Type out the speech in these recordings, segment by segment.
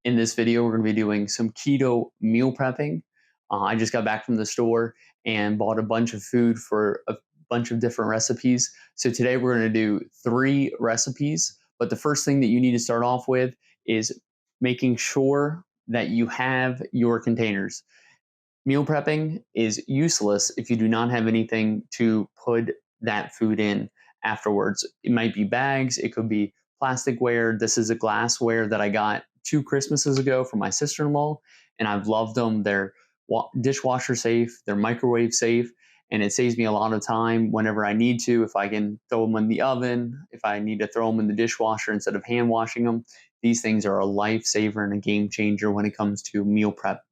In this video, we're going to be doing some keto meal prepping. I just got back from the store and bought a bunch of food for a bunch of different recipes. So today we're going to do 3 recipes. But the first thing that you need to start off with is making sure that you have your containers. Meal prepping is useless if you do not have anything to put that food in afterwards. It might be bags, it could be plasticware. This is a glassware that I got 2 Christmases ago from my sister-in-law, and I've loved them. They're dishwasher safe, they're microwave safe, and it saves me a lot of time whenever I need to. If I can throw them in the oven, if I need to throw them in the dishwasher instead of hand washing them, these things are a lifesaver and a game changer when it comes to meal prep.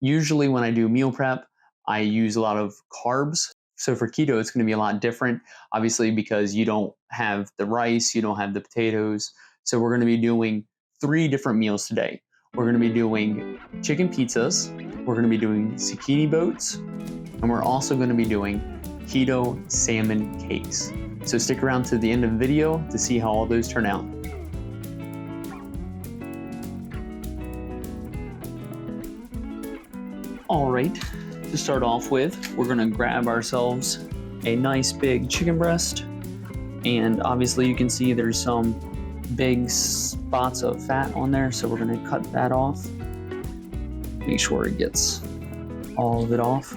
Usually when I do meal prep, I use a lot of carbs. So for keto, it's going to be a lot different, obviously, because you don't have the rice, you don't have the potatoes. So we're going to be doing 3 different meals today. We're going to be doing chicken pizzas, we're going to be doing zucchini boats, and we're also going to be doing keto salmon cakes. So stick around to the end of the video to see how all those turn out. All right, to start off with, we're gonna grab ourselves a nice big chicken breast. And obviously you can see there's some big spots of fat on there, so we're gonna cut that off. Make sure it gets all of it off.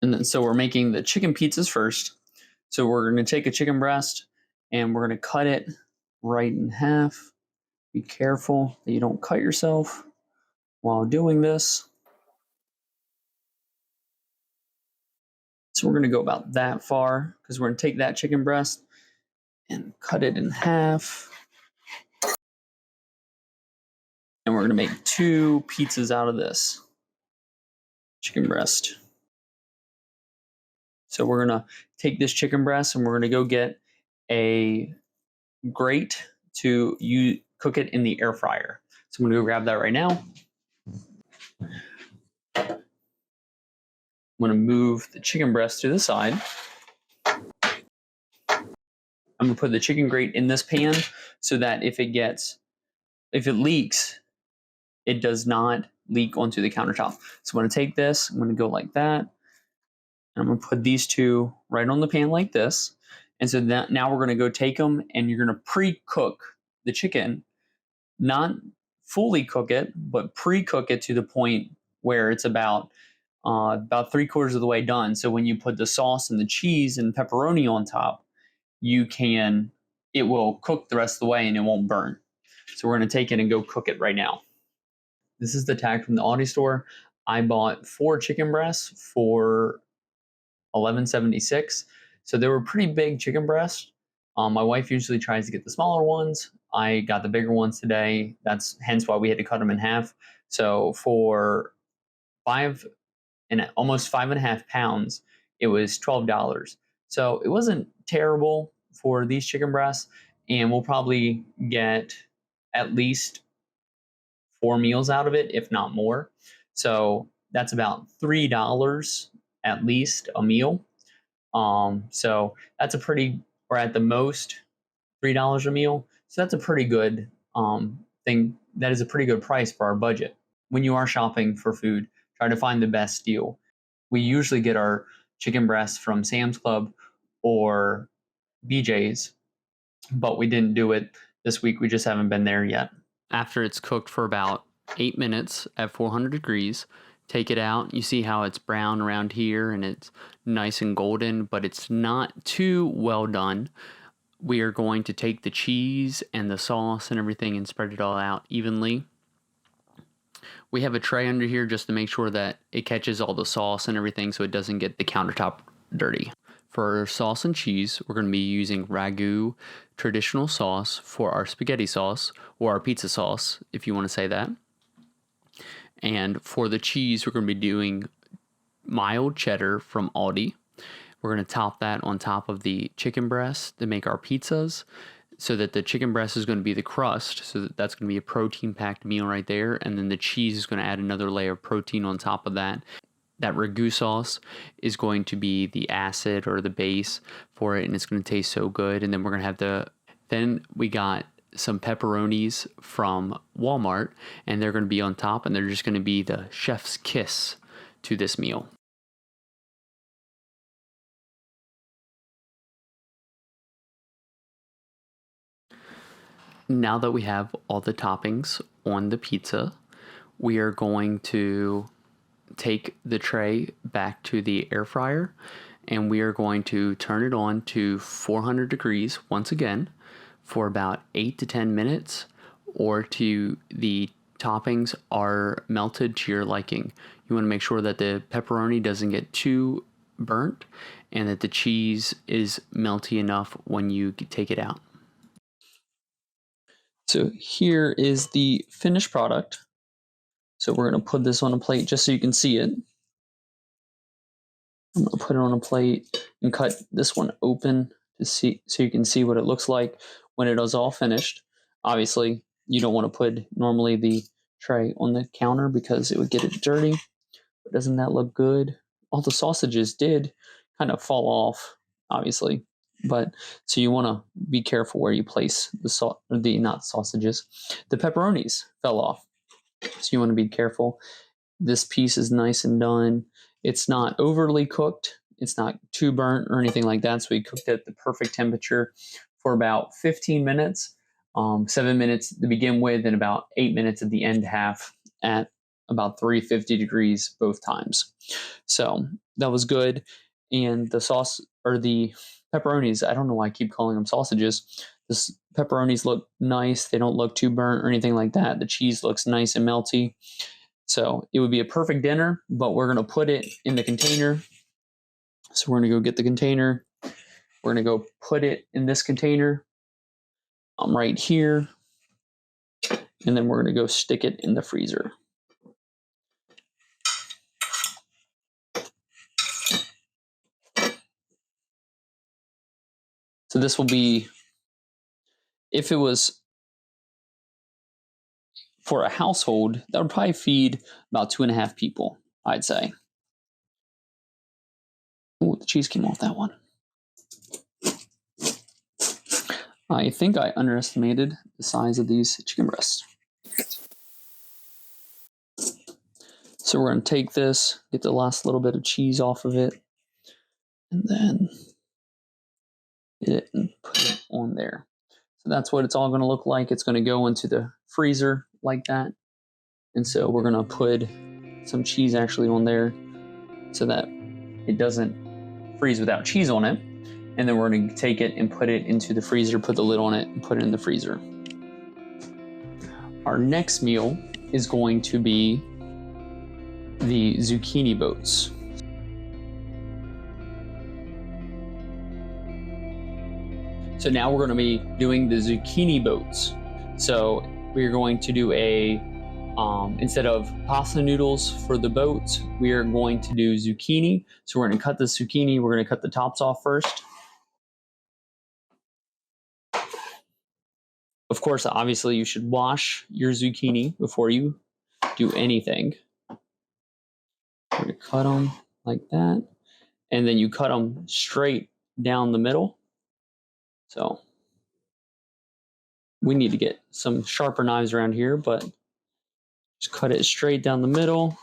And then, so we're making the chicken pizzas first. So we're gonna take a chicken breast and we're gonna cut it right in half. Be careful that you don't cut yourself while doing this. So we're going to go about that far because we're going to take that chicken breast and cut it in half. And we're going to make 2 pizzas out of this chicken breast. So we're going to take this chicken breast and we're going to go get a grate to cook it in the air fryer. So I'm going to go grab that right now. I'm going to move the chicken breast to the side. I'm going to put the chicken grate in this pan so that if it leaks, it does not leak onto the countertop. So I'm going to take this, I'm going to go like that, and I'm going to put these 2 right on the pan like this. And so now we're going to go take them and you're going to pre-cook the chicken. Not fully cook it, but pre-cook it to the point where it's about 3/4 of the way done. So when you put the sauce and the cheese and pepperoni on top, it will cook the rest of the way and it won't burn. So we're going to take it and go cook it right now. This is the tag from the Aldi store. I bought 4 chicken breasts for $11.76. So they were pretty big chicken breasts. My wife usually tries to get the smaller ones. I got the bigger ones today. That's hence why we had to cut them in half. So for almost 5.5 pounds, it was $12. So it wasn't terrible for these chicken breasts, and we'll probably get at least 4 meals out of it, if not more. So that's about $3 at least a meal. So that's or at the most $3 a meal. So that's a pretty good thing. That is a pretty good price for our budget. When you are shopping for food, try to find the best deal. We usually get our chicken breasts from Sam's Club or BJ's, but we didn't do it this week. We just haven't been there yet. After it's cooked for about 8 minutes at 400 degrees, take it out. You see how it's brown around here and it's nice and golden, but it's not too well done. We are going to take the cheese and the sauce and everything and spread it all out evenly. We have a tray under here just to make sure that it catches all the sauce and everything so it doesn't get the countertop dirty. For our sauce and cheese, we're going to be using Ragu traditional sauce for our spaghetti sauce, or our pizza sauce, if you want to say that. And for the cheese, we're going to be doing mild cheddar from Aldi. We're going to top that on top of the chicken breast to make our pizzas, so that the chicken breast is going to be the crust. So that's going to be a protein-packed meal right there. And then the cheese is going to add another layer of protein on top of that. That ragu sauce is going to be the acid or the base for it, and it's going to taste so good. And then we're going to have the Then we got some pepperonis from Walmart, and they're going to be on top, and they're just going to be the chef's kiss to this meal. Now that we have all the toppings on the pizza, we are going to take the tray back to the air fryer, and we are going to turn it on to 400 degrees once again for about 8 to 10 minutes, or to the toppings are melted to your liking. You want to make sure that the pepperoni doesn't get too burnt and that the cheese is melty enough when you take it out. So here is the finished product. So we're going to put this on a plate just so you can see it. I'm going to put it on a plate and cut this one open to see, so you can see what it looks like when it is all finished. Obviously, you don't want to put normally the tray on the counter because it would get it dirty. But doesn't that look good? All the sausages did kind of fall off, obviously. But so you want to be careful where you place the sausages. The pepperonis fell off. So you want to be careful. This piece is nice and done. It's not overly cooked. It's not too burnt or anything like that. So we cooked it at the perfect temperature for about 15 minutes, 7 minutes to begin with, and about 8 minutes at the end half at about 350 degrees both times. So that was good. And the sauce, or the pepperonis, I don't know why I keep calling them sausages. The pepperonis look nice. They don't look too burnt or anything like that. The cheese looks nice and melty. So it would be a perfect dinner, but we're going to put it in the container. So we're going to go get the container. We're going to go put it in this container right here. And then we're going to go stick it in the freezer. So this will be, if it was for a household, that would probably feed about 2.5 people, I'd say. Oh, the cheese came off that one. I think I underestimated the size of these chicken breasts. So we're going to take this, get the last little bit of cheese off of it, and then get it and put it on there. So that's what it's all going to look like. It's going to go into the freezer like that. And so we're going to put some cheese actually on there so that it doesn't freeze without cheese on it. And then we're going to take it and put it into the freezer, put the lid on it, and put it in the freezer. Our next meal is going to be the Zucchini Boats. So now we're going to be doing the Zucchini Boats. So we're going to do instead of pasta noodles for the boats, we are going to do zucchini. So we're going to cut the zucchini. We're going to cut the tops off first. Of course, obviously, you should wash your zucchini before you do anything. We're going to cut them like that. And then you cut them straight down the middle. So we need to get some sharper knives around here, but just cut it straight down the middle.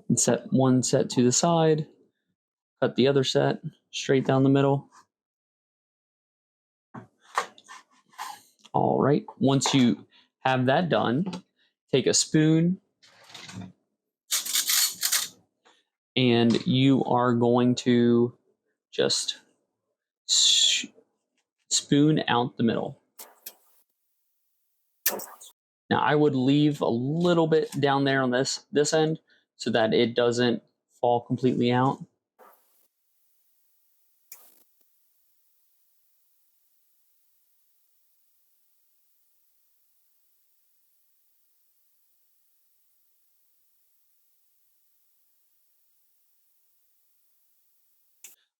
And set one set to the side. Cut the other set straight down the middle. All right. Once you have that done, take a spoon and you are going to just spoon out the middle. Now I would leave a little bit down there on this end so that it doesn't fall completely out.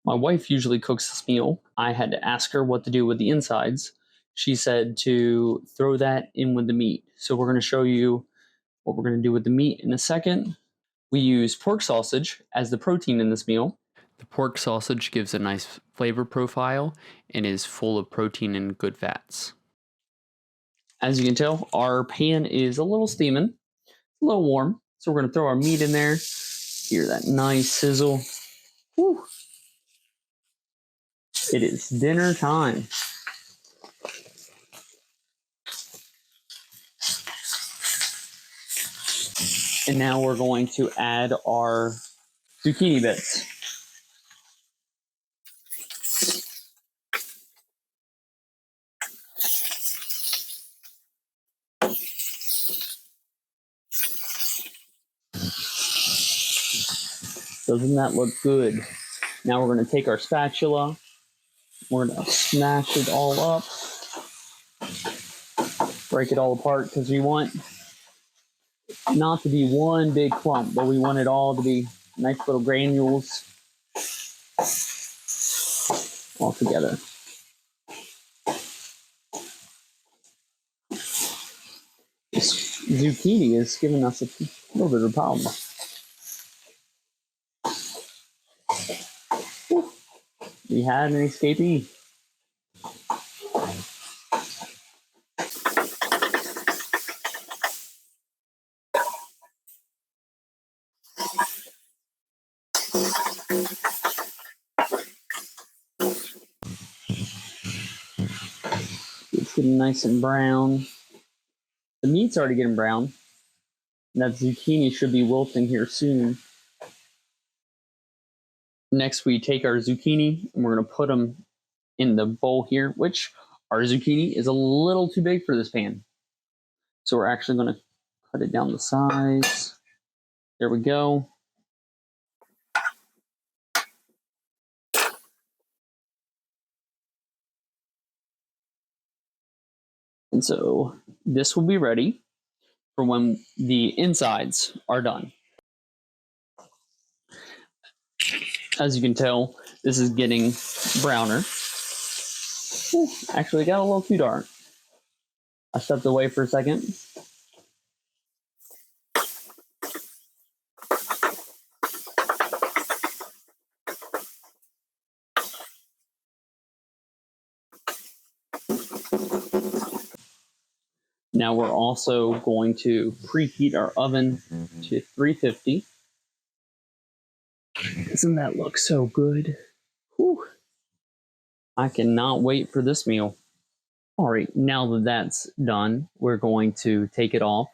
My wife usually cooks this meal. I had to ask her what to do with the insides. She said to throw that in with the meat. So we're going to show you what we're going to do with the meat in a second. We use pork sausage as the protein in this meal. The pork sausage gives a nice flavor profile and is full of protein and good fats. As you can tell, our pan is a little steaming, a little warm. So we're going to throw our meat in there. Hear that nice sizzle. Whew. It is dinner time. And now we're going to add our zucchini bits. Doesn't that look good? Now we're going to take our spatula. We're going to smash it all up. Break it all apart because we want not to be one big clump, but we want it all to be nice little granules all together. This zucchini is giving us a little bit of a problem. We had an escapee. It's getting nice and brown. The meat's already getting brown. And that zucchini should be wilting here soon. Next, we take our zucchini and we're going to put them in the bowl here, which our zucchini is a little too big for this pan. So we're actually going to cut it down the sides. There we go. And so this will be ready for when the insides are done. As you can tell, this is getting browner. Ooh, actually got a little too dark. I stepped away for a second. Now we're also going to preheat our oven to 350. Doesn't that look so good? Whew. I cannot wait for this meal. All right, now that that's done, we're going to take it off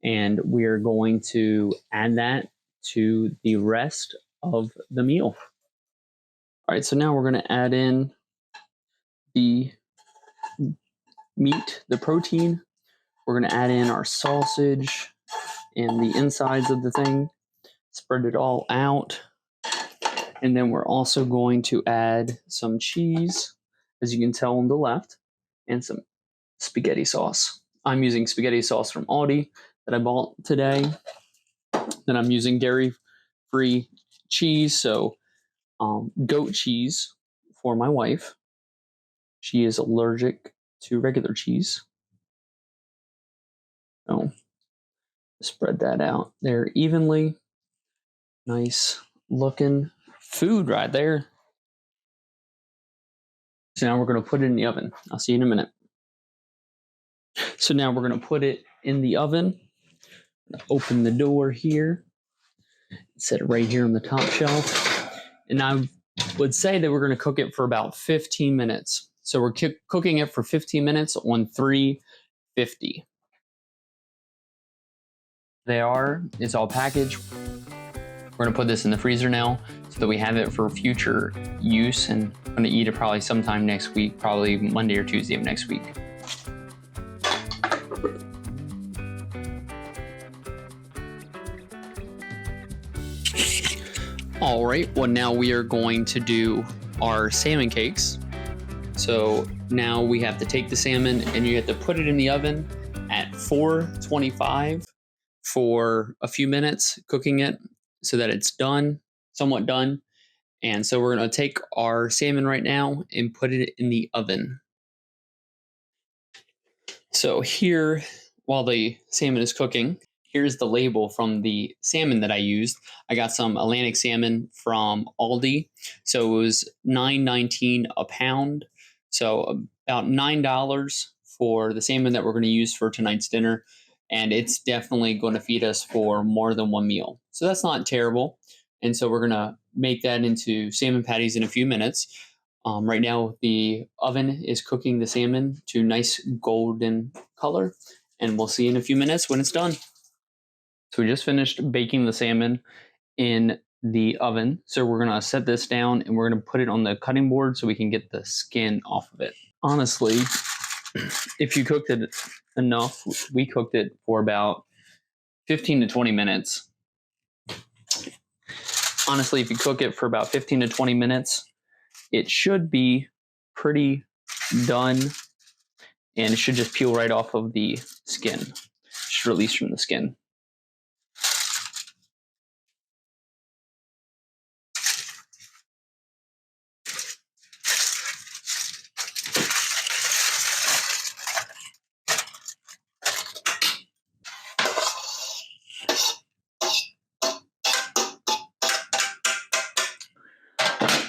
and we're going to add that to the rest of the meal. All right, so now we're going to add in the meat, the protein. We're going to add in our sausage and the insides of the thing, spread it all out. And then we're also going to add some cheese, as you can tell on the left, and some spaghetti sauce. I'm using spaghetti sauce from Aldi that I bought today. Then I'm using dairy-free cheese, so goat cheese for my wife. She is allergic to regular cheese. So spread that out there evenly. Nice looking food right there. So now we're going to put it in the oven. I'll see you in a minute. So now we're going to put it in the oven. Open the door here. Set it right here on the top shelf. And I would say that we're going to cook it for about 15 minutes. So we're cooking it for 15 minutes on 350. It's all packaged. We're going to put this in the freezer now so that we have it for future use, and I'm going to eat it probably sometime next week, probably Monday or Tuesday of next week. All right, well, now we are going to do our salmon cakes. So now we have to take the salmon and you have to put it in the oven at 425 for a few minutes, cooking it so that it's done, somewhat done. And so we're going to take our salmon right now and put it in the oven. So here, while the salmon is cooking, here's the label from the salmon that I used. I got some Atlantic salmon from Aldi. So it was $9.19 a pound. So about $9 for the salmon that we're going to use for tonight's dinner. And it's definitely going to feed us for more than one meal. So that's not terrible. And so we're going to make that into salmon patties in a few minutes. Right now, the oven is cooking the salmon to nice golden color. And we'll see in a few minutes when it's done. So we just finished baking the salmon in the oven. So we're going to set this down and we're going to put it on the cutting board so we can get the skin off of it. Honestly, if you cooked it enough, we cooked it for about 15 to 20 minutes. Honestly, if you cook it for about 15 to 20 minutes, it should be pretty done, and it should just peel right off of the skin. It should release from the skin.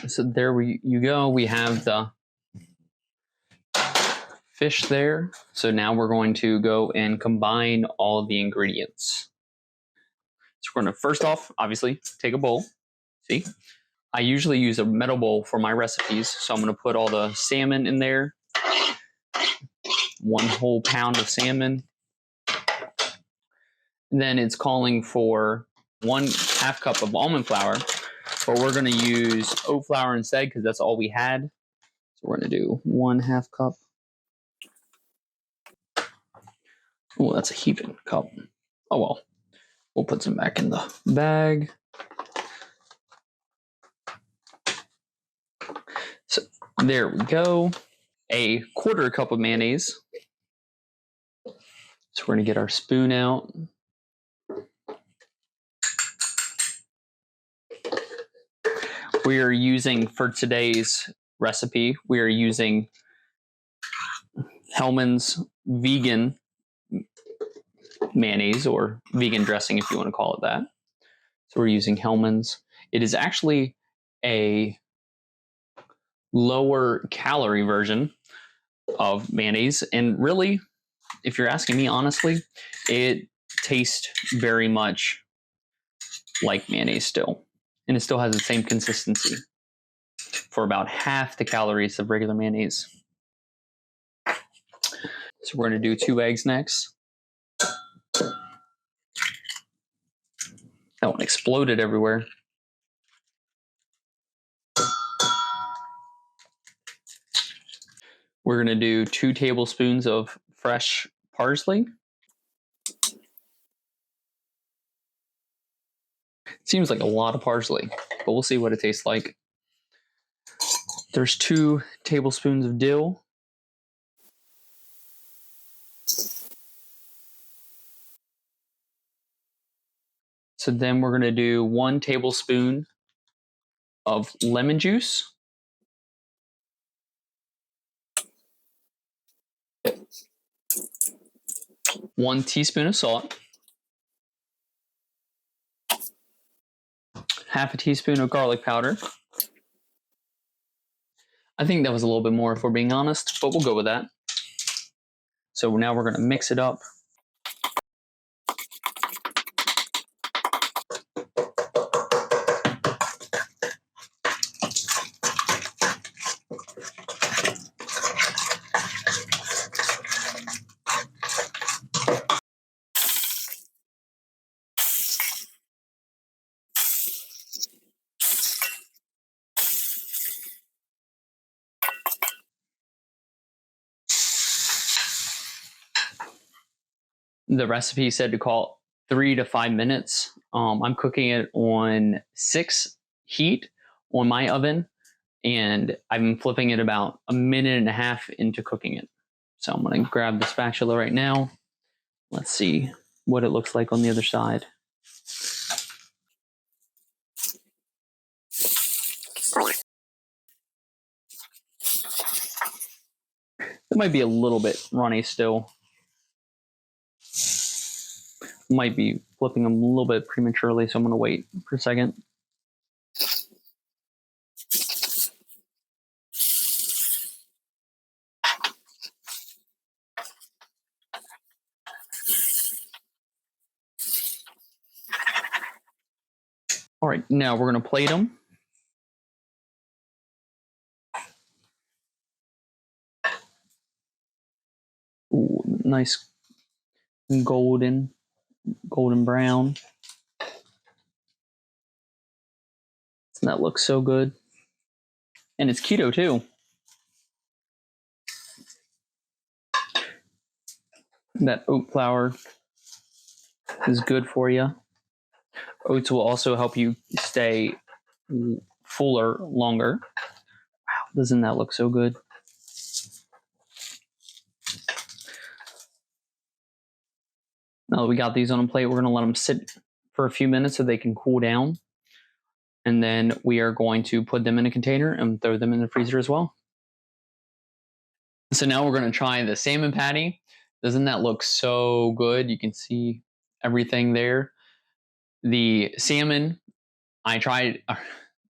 So there you go. We have the fish there. So now we're going to go and combine all the ingredients. So we're going to first off, obviously, take a bowl. See, I usually use a metal bowl for my recipes. So I'm going to put all the salmon in there. 1 whole pound of salmon. And then it's calling for 1/2 cup of almond flour, but we're going to use oat flour instead because that's all we had. So we're going to do 1/2 cup. Oh, that's a heaping cup. Oh well, we'll put some back in the bag. So there we go. 1/4 cup of mayonnaise. So we're going to get our spoon out. We are using, for today's recipe, we are using Hellmann's vegan mayonnaise, or vegan dressing if you want to call it that. So we're using Hellmann's. It is actually a lower calorie version of mayonnaise, and really, if you're asking me honestly, it tastes very much like mayonnaise still, and it still has the same consistency for about half the calories of regular mayonnaise. So we're going to do 2 eggs next. That one exploded everywhere. We're going to do 2 tablespoons of fresh parsley. Seems like a lot of parsley, but we'll see what it tastes like. There's 2 tablespoons of dill. So then we're going to do 1 tablespoon of lemon juice. One teaspoon of salt. 1/2 teaspoon of garlic powder. I think that was a little bit more if we're being honest, but we'll go with that. So now we're going to mix it up. The recipe said to call 3 to 5 minutes. I'm cooking it on 6 heat on my oven, and I've been flipping it about 1.5 minutes into cooking it. So I'm going to grab the spatula right now. Let's see what it looks like on the other side. It might be a little bit runny still. might be flipping them a little bit prematurely, so I'm going to wait for a second. All right, now we're going to plate them. Ooh, nice golden brown. And that looks so good. And it's keto too. That oat flour is good for you. Oats will also help you stay fuller longer. Wow, doesn't that look so good? Now that we got these on a plate, we're going to let them sit for a few minutes so they can cool down. And then we are going to put them in a container and throw them in the freezer as well. So now we're going to try the salmon patty. Doesn't that look so good? You can see everything there. The salmon, I tried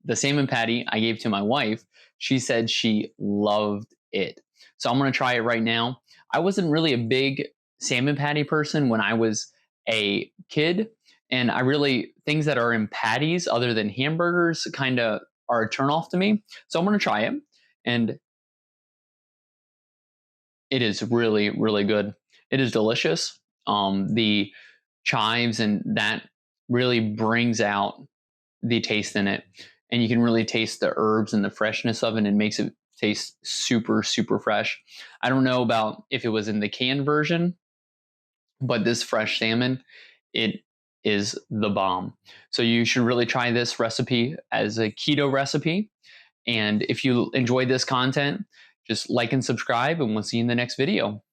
the salmon patty I gave to my wife. She said she loved it. So I'm going to try it right now. I wasn't really a big salmon patty person when I was a kid. And things that are in patties other than hamburgers kind of are a turnoff to me. So I'm going to try it. And it is really, really good. It is delicious. The chives and that really brings out the taste in it. And you can really taste the herbs and the freshness of it, and it makes it taste super, super fresh. I don't know about if it was in the canned version, but this fresh salmon, it is the bomb. So you should really try this recipe as a keto recipe. And if you enjoyed this content, just like and subscribe, and we'll see you in the next video.